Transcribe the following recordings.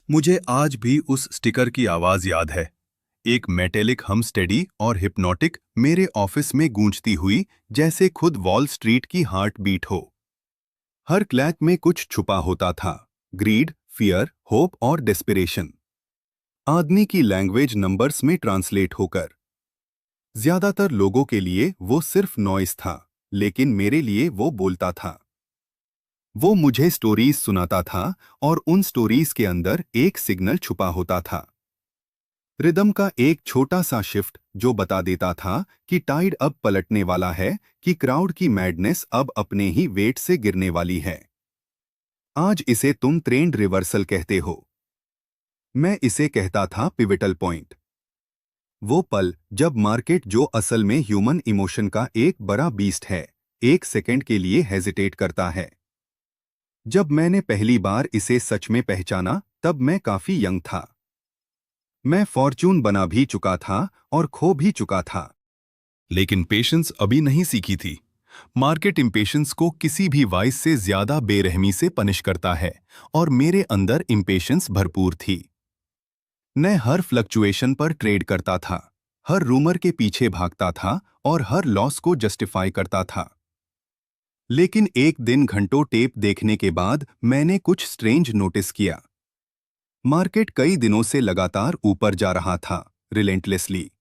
मुझे आज भी उस स्टिकर की आवाज याद है। एक मेटेलिक हम स्टेडी और हिप्नोटिक मेरे ऑफिस में गूंजती हुई, जैसे खुद वॉल स्ट्रीट की हार्ट बीट हो। हर क्लैक में कुछ छुपा होता था। ग्रीड, फियर, होप और डेस्पिरेशन। आदमी की लैंग्वेज नंबर्स में ट्रांसलेट होकर। ज्यादातर लोगों के लिए वो सिर्फ नॉइस था, लेकिन मेरे लिए वो बोलता था। वो मुझे स्टोरीज सुनाता था, और उन स्टोरीज के अंदर एक सिग्नल छुपा होता था। रिदम का एक छोटा सा शिफ्ट जो बता देता था कि टाइड अब पलटने वाला है, कि क्राउड की मैडनेस अब अपने ही वेट से गिरने वाली है। आज इसे तुम ट्रेंड रिवर्सल कहते हो। मैं इसे कहता था पिवटल पॉइंट। वो पल जब मार्केट, जो असल में ह्यूमन इमोशन का एक बड़ा बीस्ट है, एक सेकंड के लिए हेजिटेट करता है। जब मैंने पहली बार इसे सच में पहचाना, तब मैं काफी यंग था। मैं फॉर्च्यून बना भी चुका था और खो भी चुका था। लेकिन पेशेंस अभी नहीं सीखी थी। मार्केट इम्पेशेंस को किसी भी वाइस से ज्यादा बेरहमी से पनिश करता है, और मेरे अंदर इम्पेशेंस भरपूर थी। मैं हर फ्लक्चुएशन पर ट्रेड करता था, हर रूमर के पीछे भागता था और हर लॉस को जस्टिफाई करता था। लेकिन एक दिन घंटों टेप देखने के बाद मैंने कुछ स्ट्रेंज नोटिस किया। मार्केट कई दिनों से लगातार ऊपर जा रहा था, रिलेंटलेसली।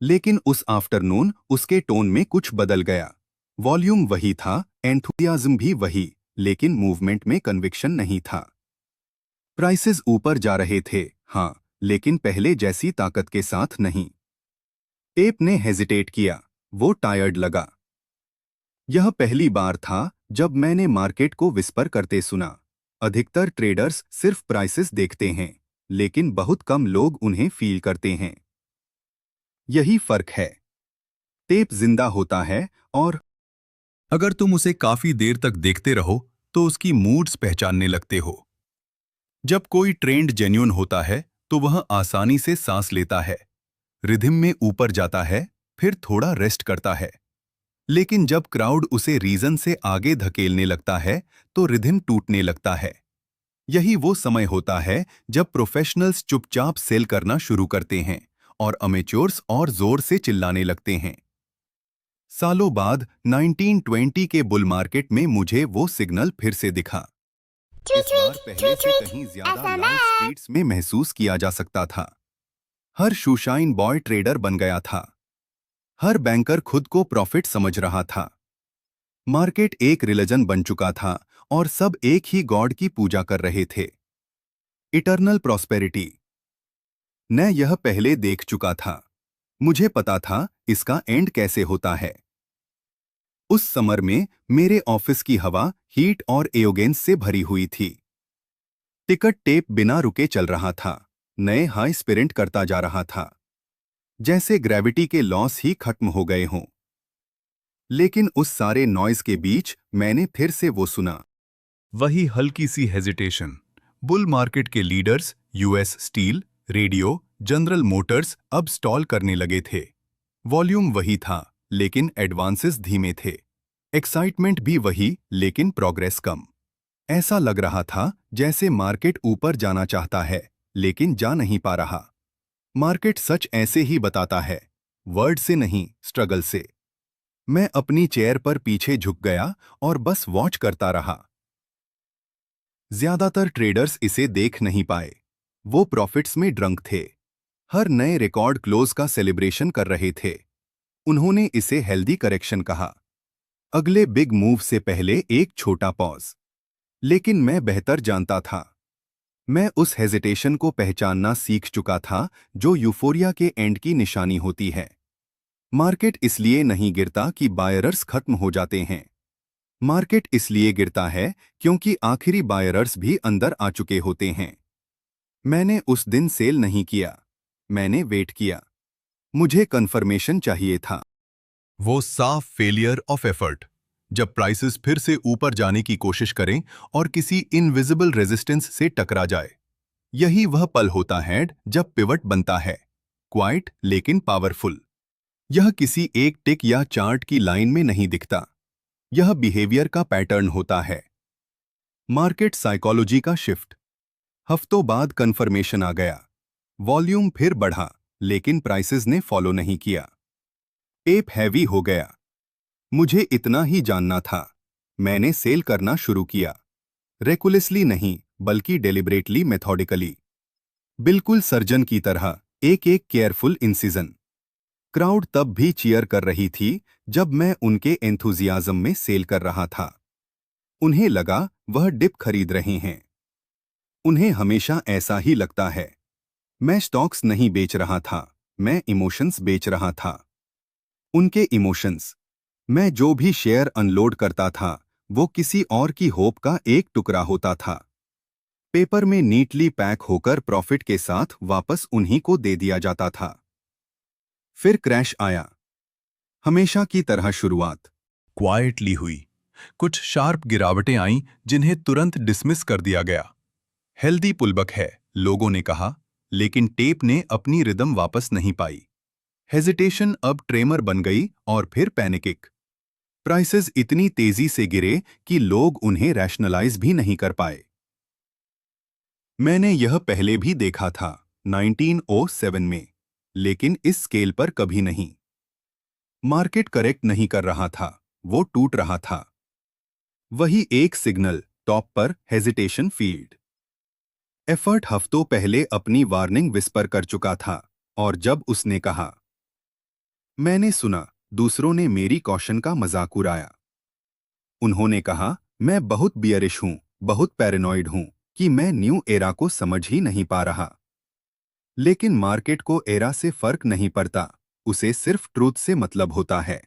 लेकिन उस आफ्टरनून उसके टोन में कुछ बदल गया। वॉल्यूम वही था, एंथुसियाज्म भी वही, लेकिन मूवमेंट में कन्विक्शन नहीं था। प्राइसेस ऊपर जा रहे थे, हाँ, लेकिन पहले जैसी ताकत के साथ नहीं। टेप ने हेजिटेट किया। वो टायर्ड लगा। यह पहली बार था जब मैंने मार्केट को विस्पर करते सुना। अधिकतर ट्रेडर्स सिर्फ प्राइसेस देखते हैं, लेकिन बहुत कम लोग उन्हें फील करते हैं। यही फर्क है। टेप जिंदा होता है, और अगर तुम उसे काफी देर तक देखते रहो तो उसकी मूड्स पहचानने लगते हो। जब कोई ट्रेंड जेन्युइन होता है तो वह आसानी से सांस लेता है, रिधिम में ऊपर जाता है, फिर थोड़ा रेस्ट करता है। लेकिन जब क्राउड उसे रीजन से आगे धकेलने लगता है तो रिधिम टूटने लगता है। यही वो समय होता है जब प्रोफेशनल्स चुपचाप सेल करना शुरू करते हैं और अमेच्योर्स और जोर से चिल्लाने लगते हैं। सालों बाद 1920 के बुल मार्केट में मुझे वो सिग्नल फिर से दिखा। इस बार पहले से कहीं ज्यादा लाउड स्ट्रीट्स में महसूस किया जा सकता था। हर शूशाइन बॉय ट्रेडर बन गया था। हर बैंकर खुद को प्रॉफिट समझ रहा था। मार्केट एक रिलीजन बन चुका था, और सब एक ही गॉड की पूजा कर रहे थे, इटर्नल प्रॉस्पेरिटी। मैं यह पहले देख चुका था। मुझे पता था इसका एंड कैसे होता है। उस समर में मेरे ऑफिस की हवा हीट और एयोगेंस से भरी हुई थी। टिकट टेप बिना रुके चल रहा था, नए हाई स्पिरिट करता जा रहा था, जैसे ग्रेविटी के लॉस ही खत्म हो गए हों। लेकिन उस सारे नॉइज के बीच मैंने फिर से वो सुना, वही हल्की सी हेजिटेशन। बुल मार्केट के leaders, US steel, radio, general Motors अब स्टॉल करने लगे थे। वॉल्यूम वही था, लेकिन एडवांसेस धीमे थे। एक्साइटमेंट भी वही, लेकिन प्रोग्रेस कम। ऐसा लग रहा था जैसे मार्केट ऊपर जाना चाहता है, लेकिन जा नहीं पा रहा। मार्केट सच ऐसे ही बताता है, वर्ड से नहीं, स्ट्रगल से। मैं अपनी चेयर पर पीछे झुक गया और बस वॉच करता रहा। ज्यादातर ट्रेडर्स इसे देख नहीं पाए। वो प्रॉफिट्स में ड्रंक थे, हर नए रिकॉर्ड क्लोज का सेलिब्रेशन कर रहे थे। उन्होंने इसे हेल्दी करेक्शन कहा, अगले बिग मूव से पहले एक छोटा पॉज। लेकिन मैं बेहतर जानता था। मैं उस हेजिटेशन को पहचानना सीख चुका था, जो यूफोरिया के एंड की निशानी होती है। मार्केट इसलिए नहीं गिरता कि बायरर्स खत्म हो जाते हैं। मार्केट इसलिए गिरता है क्योंकि आखिरी बायरर्स भी अंदर आ चुके होते हैं। मैंने उस दिन सेल नहीं किया, मैंने वेट किया। मुझे कंफर्मेशन चाहिए था। वो साफ फेलियर ऑफ एफर्ट, जब प्राइसेस फिर से ऊपर जाने की कोशिश करें और किसी इनविजिबल रेजिस्टेंस से टकरा जाए। यही वह पल होता है जब पिवट बनता है, क्वाइट लेकिन पावरफुल। यह किसी एक टिक या चार्ट की लाइन में नहीं दिखता। यह बिहेवियर का पैटर्न होता है। मार्केट साइकोलॉजी का शिफ्ट। हफ्तों बाद कन्फर्मेशन आ गया। वॉल्यूम फिर बढ़ा, लेकिन प्राइसेस ने फॉलो नहीं किया। टेप हैवी हो गया। मुझे इतना ही जानना था। मैंने सेल करना शुरू किया। रेकुलसली नहीं, बल्कि डेलिब्रेटली, मेथोडिकली। बिल्कुल सर्जन की तरह, एक एक केयरफुल इंसिजन। क्राउड तब भी चीयर कर रही थी जब मैं उनके एंथुजियाज्म में सेल कर रहा था। उन्हें लगा वह डिप खरीद रहे हैं। उन्हें हमेशा ऐसा ही लगता है। मैं स्टॉक्स नहीं बेच रहा था, मैं इमोशंस बेच रहा था। उनके इमोशंस। मैं जो भी शेयर अनलोड करता था वो किसी और की होप का एक टुकड़ा होता था। पेपर में नीटली पैक होकर प्रॉफिट के साथ वापस उन्हीं को दे दिया जाता था। फिर क्रैश आया। हमेशा की तरह शुरुआत क्वाइटली हुई। कुछ शार्प गिरावटें आईं जिन्हें तुरंत डिसमिस कर दिया गया। हेल्दी पुलबक है, लोगों ने कहा, लेकिन टेप ने अपनी रिदम वापस नहीं पाई। हेजिटेशन अब ट्रेमर बन गई और फिर पैनिकिक। प्राइसेस इतनी तेजी से गिरे कि लोग उन्हें रैशनलाइज भी नहीं कर पाए। मैंने यह पहले भी देखा था 1907 में, लेकिन इस स्केल पर कभी नहीं। मार्केट करेक्ट नहीं कर रहा था, वो टूट रहा था। वही एक सिग्नल, टॉप पर हेजिटेशन फील्ड। एफर्ट हफ्तों पहले अपनी वार्निंग विस्पर कर चुका था, और जब उसने कहा, मैंने सुना, दूसरों ने मेरी कॉशन का मजाक उड़ाया। उन्होंने कहा, मैं बहुत बियरिश हूं, बहुत पैरानॉइड हूं कि मैं न्यू एरा को समझ ही नहीं पा रहा। लेकिन मार्केट को एरा से फर्क नहीं पड़ता, उसे सिर्फ ट्रूथ से मतलब होता है।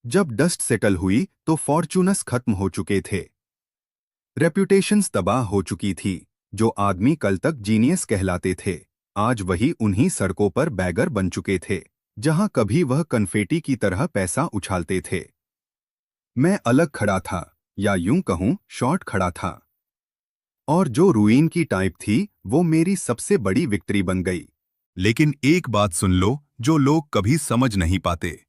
जब डस्ट सेटल हुई तो फॉर्चूनस खत्म हो चुके थे। रेप्यूटेशंस तबाह हो चुकी थी। जो आदमी कल तक जीनियस कहलाते थे, आज वही उन्हीं सड़कों पर बैगर बन चुके थे जहां कभी वह कन्फेटी की तरह पैसा उछालते थे। मैं अलग खड़ा था, या यूं कहूं शॉर्ट खड़ा था। और जो रूइन की टाइप थी वो मेरी सबसे बड़ी विक्ट्री बन गई। लेकिन एक बात सुन लो जो लोग कभी समझ नहीं पाते।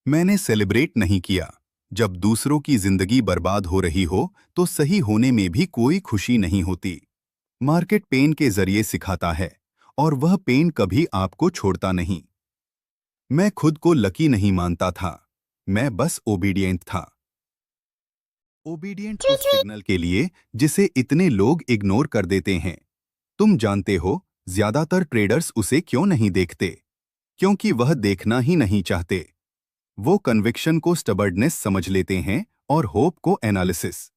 मैंने सेलिब्रेट नहीं किया। जब दूसरों की जिंदगी बर्बाद हो रही हो तो सही होने में भी कोई खुशी नहीं होती। मार्केट पेन के जरिए सिखाता है, और वह पेन कभी आपको छोड़ता नहीं। मैं खुद को लकी नहीं मानता था, मैं बस ओबीडिएंट था। ओबीडिएंट उस सिग्नल के लिए जिसे इतने लोग इग्नोर कर देते हैं। तुम जानते हो ज्यादातर ट्रेडर्स उसे क्यों नहीं देखते? क्योंकि वह देखना ही नहीं चाहते। वो कन्विक्शन को स्टबर्डनेस समझ लेते हैं और होप को एनालिसिस।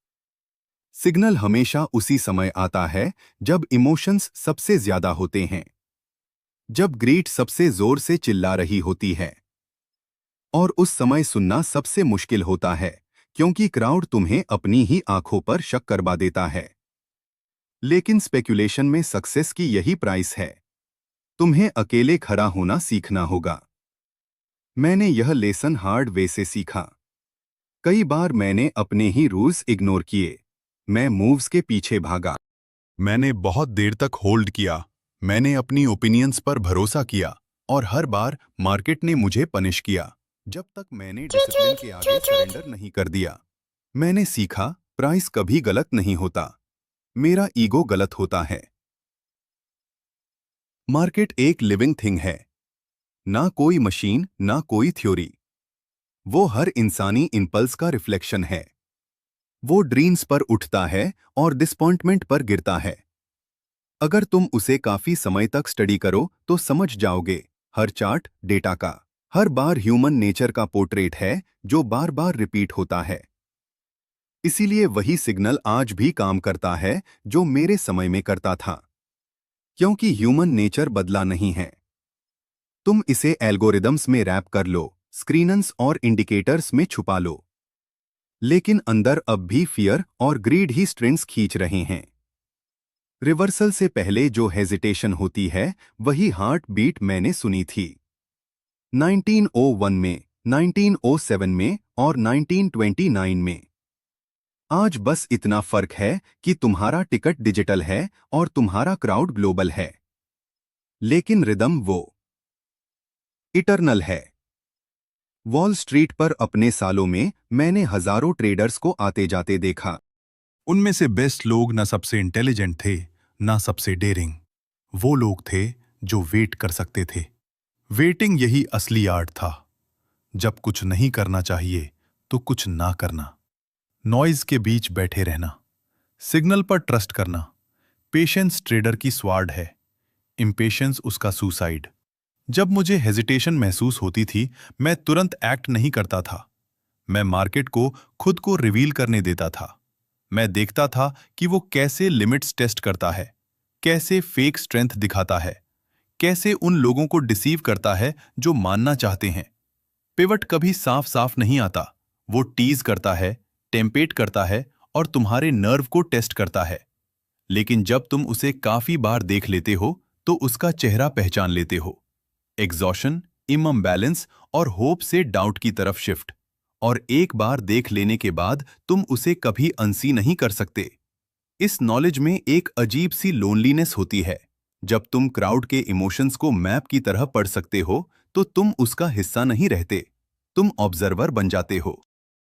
सिग्नल हमेशा उसी समय आता है जब इमोशंस सबसे ज्यादा होते हैं, जब ग्रीड सबसे जोर से चिल्ला रही होती है। और उस समय सुनना सबसे मुश्किल होता है, क्योंकि क्राउड तुम्हें अपनी ही आंखों पर शक करवा देता है। लेकिन स्पेकुलेशन में सक्सेस की यही प्राइस है। तुम्हें अकेले खड़ा होना सीखना होगा। मैंने यह लेसन हार्ड वे से सीखा। कई बार मैंने अपने ही रूल्स इग्नोर किए। मैं मूव्स के पीछे भागा। मैंने बहुत देर तक होल्ड किया। मैंने अपनी ओपिनियंस पर भरोसा किया, और हर बार मार्केट ने मुझे पनिश किया, जब तक मैंने डिसिप्लिन के आगे सरेंडर नहीं कर दिया। मैंने सीखा, प्राइस कभी गलत नहीं होता, मेरा ईगो गलत होता है। मार्केट एक लिविंग थिंग है, ना कोई मशीन, ना कोई थ्योरी। वो हर इंसानी इंपल्स का रिफ्लेक्शन है। वो ड्रीम्स पर उठता है और डिसपॉइंटमेंट पर गिरता है। अगर तुम उसे काफी समय तक स्टडी करो तो समझ जाओगे, हर चार्ट डेटा का, हर बार ह्यूमन नेचर का पोर्ट्रेट है जो बार बार रिपीट होता है। इसीलिए वही सिग्नल आज भी काम करता है जो मेरे समय में करता था, क्योंकि ह्यूमन नेचर बदला नहीं है। तुम इसे एल्गोरिदम्स में रैप कर लो, स्क्रीनन्स और इंडिकेटर्स में छुपा लो, लेकिन अंदर अब भी फियर और ग्रीड ही स्ट्रिंग्स खींच रहे हैं। रिवर्सल से पहले जो हेजिटेशन होती है वही हार्ट बीट मैंने सुनी थी 1901 में, 1907 में और 1929 में। आज बस इतना फर्क है कि तुम्हारा टिकट डिजिटल है और तुम्हारा क्राउड ग्लोबल है, लेकिन रिदम वो इटर्नल है। वॉल स्ट्रीट पर अपने सालों में मैंने हजारों ट्रेडर्स को आते जाते देखा। उनमें से बेस्ट लोग न सबसे इंटेलिजेंट थे, ना सबसे डेयरिंग। वो लोग थे जो वेट कर सकते थे। वेटिंग यही असली आर्ट था। जब कुछ नहीं करना चाहिए तो कुछ ना करना, नॉइज के बीच बैठे रहना, सिग्नल पर ट्रस्ट करना। पेशेंस ट्रेडर की स्वाड है, इम्पेशेंस उसका सुसाइड। जब मुझे हेजिटेशन महसूस होती थी, मैं तुरंत एक्ट नहीं करता था। मैं मार्केट को खुद को रिवील करने देता था। मैं देखता था कि वो कैसे लिमिट्स टेस्ट करता है, कैसे फेक स्ट्रेंथ दिखाता है, कैसे उन लोगों को डिसीव करता है जो मानना चाहते हैं। पिवट कभी साफ साफ नहीं आता। वो टीज करता है, टेम्पेट करता है और तुम्हारे नर्व को टेस्ट करता है। लेकिन जब तुम उसे काफी बार देख लेते हो तो उसका चेहरा पहचान लेते हो। एग्जॉशन, इमबैलेंस और होप से डाउट की तरफ शिफ्ट। और एक बार देख लेने के बाद तुम उसे कभी अनसी नहीं कर सकते। इस नॉलेज में एक अजीब सी लोनलीनेस होती है। जब तुम क्राउड के इमोशंस को मैप की तरह पढ़ सकते हो तो तुम उसका हिस्सा नहीं रहते, तुम ऑब्जर्वर बन जाते हो।